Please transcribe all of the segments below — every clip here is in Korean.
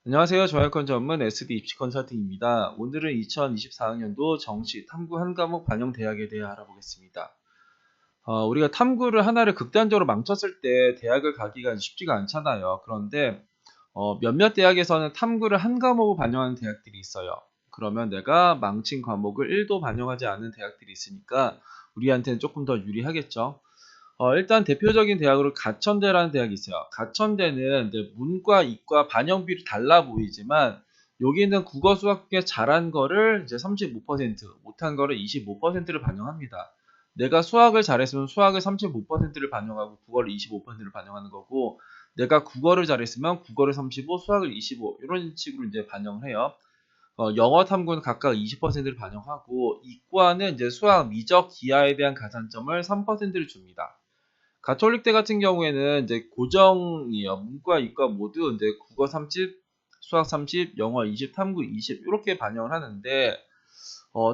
안녕하세요. 정약권 전문 SD 입시 컨설팅입니다. 오늘은 2024학년도 정시 탐구 한 과목 반영 대학에 대해 알아보겠습니다. 우리가 탐구를 하나를 극단적으로 망쳤을 때 대학을 가기가 쉽지가 않잖아요. 그런데 몇몇 대학에서는 탐구를 한 과목을 반영하는 대학들이 있어요. 그러면 내가 망친 과목을 1도 반영하지 않은 대학들이 있으니까 우리한테는 조금 더 유리하겠죠. 일단 대표적인 대학으로 가천대라는 대학이 있어요. 가천대는 이제 문과, 이과 반영비율이 달라 보이지만 여기는 국어 수학 꽤 잘한 거를 이제 35%, 못한 거를 25%를 반영합니다. 내가 수학을 잘했으면 수학을 35%를 반영하고 국어를 25%를 반영하는 거고, 내가 국어를 잘했으면 국어를 35, 수학을 25 이런 식으로 이제 반영을 해요. 영어 탐구는 각각 20%를 반영하고, 이과는 이제 수학, 미적, 기하에 대한 가산점을 3%를 줍니다. 가톨릭대 같은 경우에는 이제 고정이에요. 문과, 이과 모두 이제 국어 30, 수학 30, 영어 20, 탐구 20 이렇게 반영을 하는데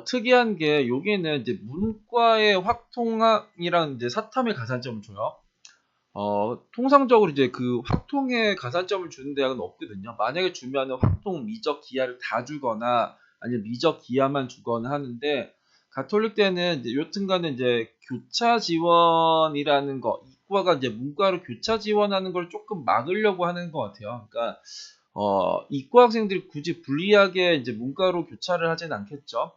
특이한 게 여기는 이제 문과의 확통이랑 이제 사탐의 가산점을 줘요. 통상적으로 이제 그 확통의 가산점을 주는 대학은 없거든요. 만약에 주면은 확통, 미적, 기하를 다 주거나 아니면 미적, 기하만 주거나 하는데 가톨릭대는 이제 여튼간에 이제 교차 지원이라는 거, 이과가 이제 문과로 교차 지원하는 걸 조금 막으려고 하는 것 같아요. 그러니까 이과 학생들이 굳이 불리하게 이제 문과로 교차를 하진 않겠죠.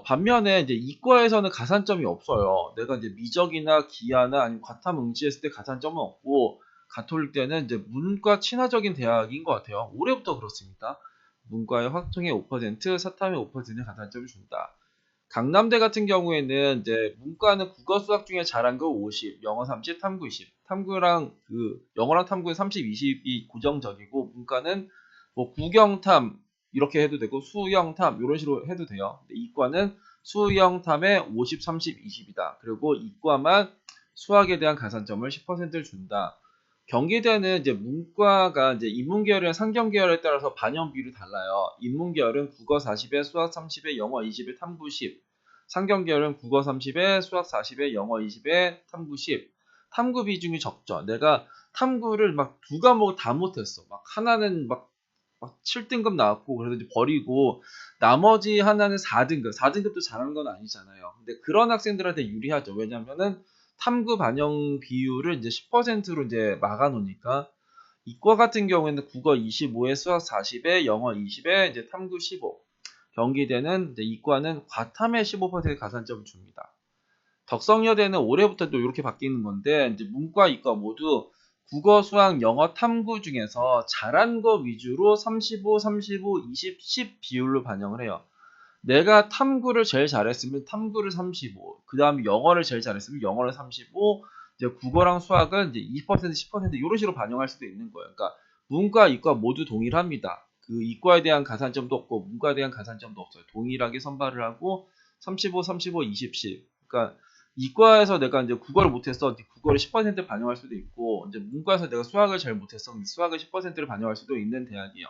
반면에 이제 이과에서는 가산점이 없어요. 내가 이제 미적이나 기하나 아니면 과탐 응시했을 때 가산점은 없고, 가톨릭 때는 이제 문과 친화적인 대학인 것 같아요. 올해부터 그렇습니다. 문과의 확통의 5%, 사탐의 5%는 가산점을 준다. 강남대 같은 경우에는 이제 문과는 국어 수학 중에 잘한 거 50, 영어 30, 탐구 20. 탐구랑 영어랑 탐구의 30, 20이 고정적이고, 문과는 뭐 국영탐 이렇게 해도 되고 수영탐 이런 식으로 해도 돼요. 근데 이과는 수영탐에 50, 30, 20이다. 그리고 이과만 수학에 대한 가산점을 10%를 준다. 경기대는 이제 문과가 이제 인문계열이랑 상경계열에 따라서 반영 비율이 달라요. 인문계열은 국어 40에 수학 30에 영어 20에 탐구 10. 상경계열은 국어 30에 수학 40에 영어 20에 탐구 10. 탐구 비중이 적죠. 내가 탐구를 막 두 과목 다 못했어. 막 하나는 막 7등급 나왔고 그래서 이제 버리고 나머지 하나는 4등급. 4등급도 잘하는 건 아니잖아요. 근데 그런 학생들한테 유리하죠. 왜냐면은 탐구 반영 비율을 이제 10%로 이제 막아 놓으니까. 이과 같은 경우에는 국어 25에 수학 40에 영어 20에 이제 탐구 15. 경기대는 이제 이과는 과탐에 15% 가산점을 줍니다. 덕성여대는 올해부터 또 이렇게 바뀌는 건데 이제 문과, 이과 모두 국어, 수학, 영어, 탐구 중에서 잘한 거 위주로 35, 35, 20, 10 비율로 반영을 해요. 내가 탐구를 제일 잘했으면 탐구를 35, 그 다음에 영어를 제일 잘했으면 영어를 35, 이제 국어랑 수학은 이제 20%, 10% 이런 식으로 반영할 수도 있는 거예요. 그러니까 문과, 이과 모두 동일합니다. 그 이과에 대한 가산점도 없고 문과에 대한 가산점도 없어요. 동일하게 선발을 하고 35, 35, 20, 10. 그러니까 이과에서 내가 이제 국어를 못했어, 국어를 10% 반영할 수도 있고, 이제 문과에서 내가 수학을 잘 못했어, 수학을 10%를 반영할 수도 있는 대학이에요.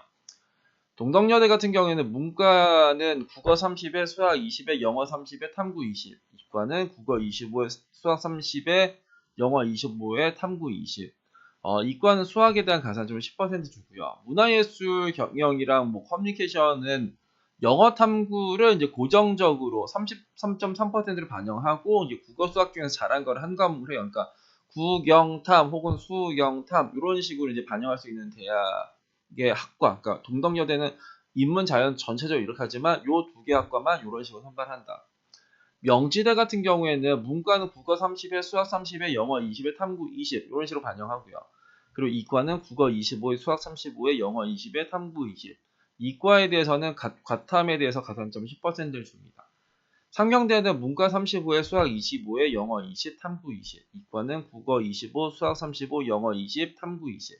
동덕여대 같은 경우에는 문과는 국어 30에 수학 20에 영어 30에 탐구 20, 이과는 국어 25에 수학 30에 영어 25에 탐구 20. 이과는 수학에 대한 가산점을 10% 주고요. 문화예술 경영이랑 뭐 커뮤니케이션은 영어 탐구를 이제 고정적으로 33.3%를 반영하고 이제 국어 수학 중에서 잘한 걸 한 과목을 해요. 그러니까 국영탐 혹은 수영탐 이런 식으로 이제 반영할 수 있는 대학의 학과. 그러니까 동덕여대는 인문 자연 전체적으로 이렇게 하지만 요 두 개 학과만 이런 식으로 선발한다. 명지대 같은 경우에는 문과는 국어 30에 수학 30에 영어 20에 탐구 20 이런 식으로 반영하고요. 그리고 이과는 국어 25에 수학 35에 영어 20에 탐구 20. 이과에 대해서는 과탐에 대해서 가산점 10%를 줍니다. 상경대는 문과 35에 수학 25에 영어 20, 탐구 20. 이과는 국어 25, 수학 35, 영어 20, 탐구 20.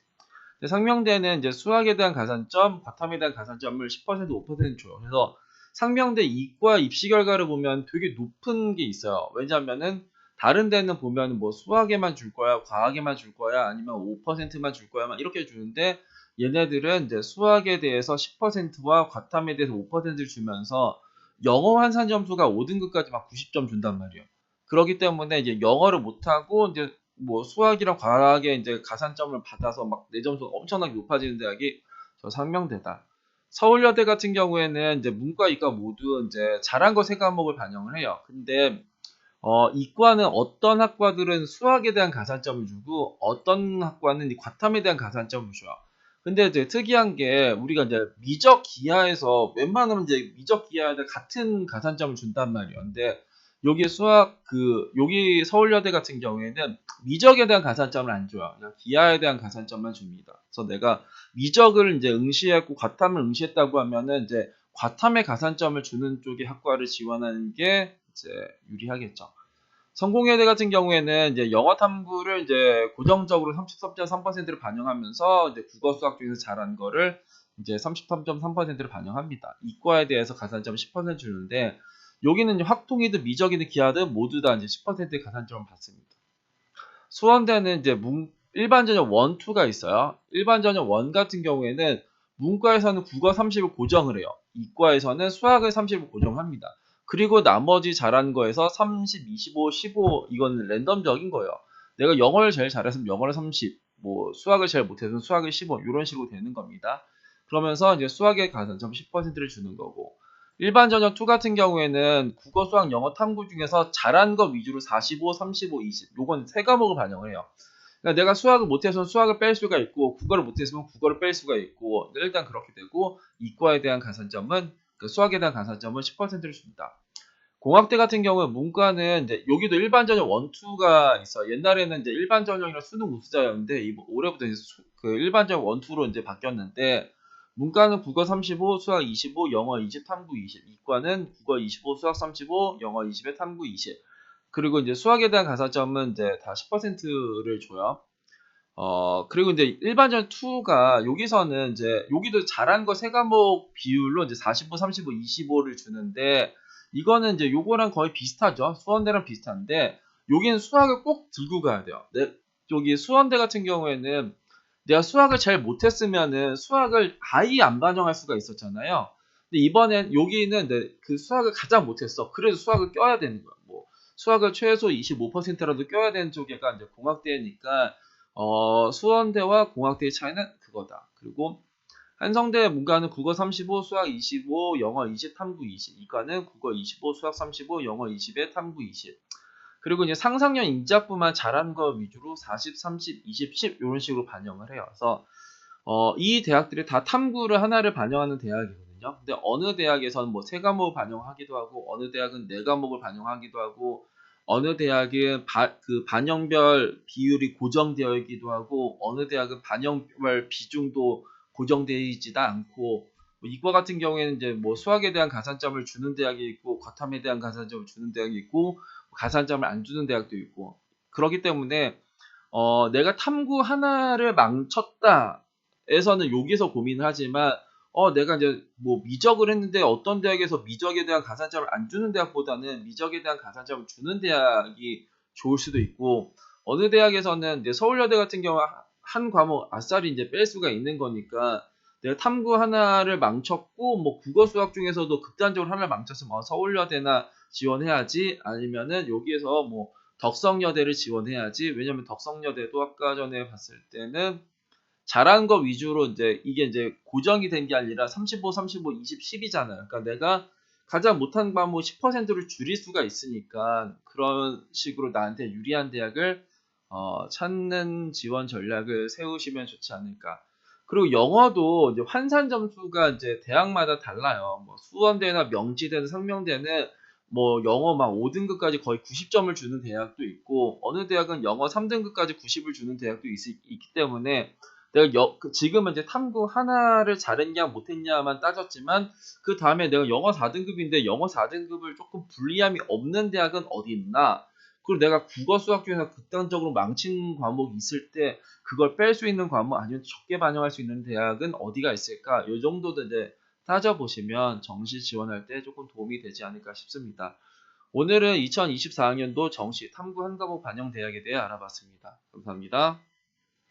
상명대는 이제 수학에 대한 가산점, 과탐에 대한 가산점을 10%, 5% 줘요. 그래서 상명대 이과 입시 결과를 보면 되게 높은 게 있어요. 왜냐하면은 다른 데는 보면 뭐 수학에만 줄 거야, 과학에만 줄 거야, 아니면 5%만 줄 거야, 막 이렇게 주는데 얘네들은 이제 수학에 대해서 10%와 과탐에 대해서 5%를 주면서 영어 환산 점수가 5등급까지 막 90점 준단 말이에요. 그렇기 때문에 이제 영어를 못하고 이제 뭐 수학이랑 과학에 이제 가산점을 받아서 막 내 점수가 엄청나게 높아지는 대학이 상명대다. 서울여대 같은 경우에는 이제 문과, 이과 모두 이제 잘한 거 세 과목을 반영을 해요. 근데 이과는 어떤 학과들은 수학에 대한 가산점을 주고 어떤 학과는 이 과탐에 대한 가산점을 줘요. 근데 이제 특이한 게 우리가 이제 미적 기하에서 웬만하면 이제 미적 기하에다 같은 가산점을 준단 말이에요. 근데 여기 여기 서울여대 같은 경우에는 미적에 대한 가산점을 안 줘요. 그냥 기하에 대한 가산점만 줍니다. 그래서 내가 미적을 이제 응시했고 과탐을 응시했다고 하면은 이제 과탐에 가산점을 주는 쪽의 학과를 지원하는 게 이제 유리하겠죠. 성공회대 같은 경우에는 이제 영어 탐구를 이제 고정적으로 33.3%를 반영하면서 이제 국어 수학 중에서 잘한 거를 이제 33.3%를 반영합니다. 이과에 대해서 가산점 10% 주는데 여기는 확통이든 미적이든 기하든 모두 다 이제 10%의 가산점을 받습니다. 수원대는 이제 일반 전형 1, 2가 있어요. 일반 전형 1 같은 경우에는 문과에서는 국어 30을 고정을 해요. 이과에서는 수학을 30을 고정합니다. 그리고 나머지 잘한 거에서 30, 25, 15 이건 랜덤적인 거예요. 내가 영어를 제일 잘했으면 영어를 30, 뭐 수학을 제일 못했으면 수학을 15 이런 식으로 되는 겁니다. 그러면서 이제 수학의 가산점 10%를 주는 거고 일반 전형 2 같은 경우에는 국어, 수학, 영어, 탐구 중에서 잘한 거 위주로 45, 35, 20 요건 세 과목을 반영을 해요. 그러니까 내가 수학을 못해서는 수학을 뺄 수가 있고 국어를 못했으면 국어를 뺄 수가 있고 일단 그렇게 되고 이과에 대한 가산점은 수학에 대한 가산점은 10%를 줍니다. 공학대 같은 경우는 문과는 이제 여기도 일반 전형 1, 2가 있어. 옛날에는 이제 일반 전형이랑 수능 우수자였는데 올해부터 이제 일반 전형 1, 2로 이제 바뀌었는데 문과는 국어 35, 수학 25, 영어 20, 탐구 20. 이과는 국어 25, 수학 35, 영어 20에 탐구 20. 그리고 이제 수학에 대한 가산점은 이제 다 10%를 줘요. 그리고 이제 일반전 2가 여기서는 이제 여기도 잘한 거 세 과목 비율로 이제 45, 35, 25를 주는데 이거는 이제 요거랑 거의 비슷하죠. 수원대랑 비슷한데 여기는 수학을 꼭 들고 가야 돼요. 여기 수원대 같은 경우에는 내가 수학을 잘 못했으면은 수학을 아예 안 반영할 수가 있었잖아요. 근데 이번엔 여기는 그 수학을 가장 못했어. 그래도 수학을 껴야 되는 거야. 뭐 수학을 최소 25%라도 껴야 되는 쪽이가 이제 공학대니까 수원대와 공학대의 차이는 그거다. 그리고 한성대 문과는 국어 35, 수학 25, 영어 20, 탐구 20. 이과는 국어 25, 수학 35, 영어 20에 탐구 20. 그리고 이제 상상력 인자부만 잘하는 거 위주로 40, 30, 20, 10 이런 식으로 반영을 해요. 그래서 이 대학들이 다 탐구를 하나를 반영하는 대학이거든요. 근데 어느 대학에서는 뭐 세 과목을 반영하기도 하고 어느 대학은 네 과목을 반영하기도 하고 어느 대학은 그 반영별 비율이 고정되어 있기도 하고 어느 대학은 반영별 비중도 고정되어 있지도 않고 뭐 이과 같은 경우에는 이제 뭐 수학에 대한 가산점을 주는 대학이 있고 과탐에 대한 가산점을 주는 대학이 있고 가산점을 안 주는 대학도 있고 그렇기 때문에 내가 탐구 하나를 망쳤다 에서는 여기서 고민을 하지만 내가 이제 뭐 미적을 했는데 어떤 대학에서 미적에 대한 가산점을 안 주는 대학보다는 미적에 대한 가산점을 주는 대학이 좋을 수도 있고 어느 대학에서는 이제 서울여대 같은 경우 한 과목 아싸리 이제 뺄 수가 있는 거니까 내가 탐구 하나를 망쳤고 뭐 국어 수학 중에서도 극단적으로 하나를 망쳤으면 서울여대나 지원해야지 아니면은 여기에서 뭐 덕성여대를 지원해야지 왜냐면 덕성여대도 아까 전에 봤을 때는 잘한 거 위주로 이게 이제 고정이 된 게 아니라 35, 35, 20, 10이잖아요. 그러니까 내가 가장 못한 과목 10%를 줄일 수가 있으니까 그런 식으로 나한테 유리한 대학을 찾는 지원 전략을 세우시면 좋지 않을까. 그리고 영어도 이제 환산 점수가 이제 대학마다 달라요. 뭐 수원대나 명지대나 상명대는 뭐 영어 막 5등급까지 거의 90점을 주는 대학도 있고 어느 대학은 영어 3등급까지 90을 주는 대학도 있기 때문에 내가 지금은 이제 탐구 하나를 잘했냐 못했냐만 따졌지만 그 다음에 내가 영어 4등급인데 영어 4등급을 조금 불리함이 없는 대학은 어디 있나? 그리고 내가 국어 수학 중에서 극단적으로 망친 과목이 있을 때 그걸 뺄 수 있는 과목 아니면 적게 반영할 수 있는 대학은 어디가 있을까? 이 정도도 이제 따져보시면 정시 지원할 때 조금 도움이 되지 않을까 싶습니다. 오늘은 2024학년도 정시 탐구 한 과목 반영 대학에 대해 알아봤습니다. 감사합니다.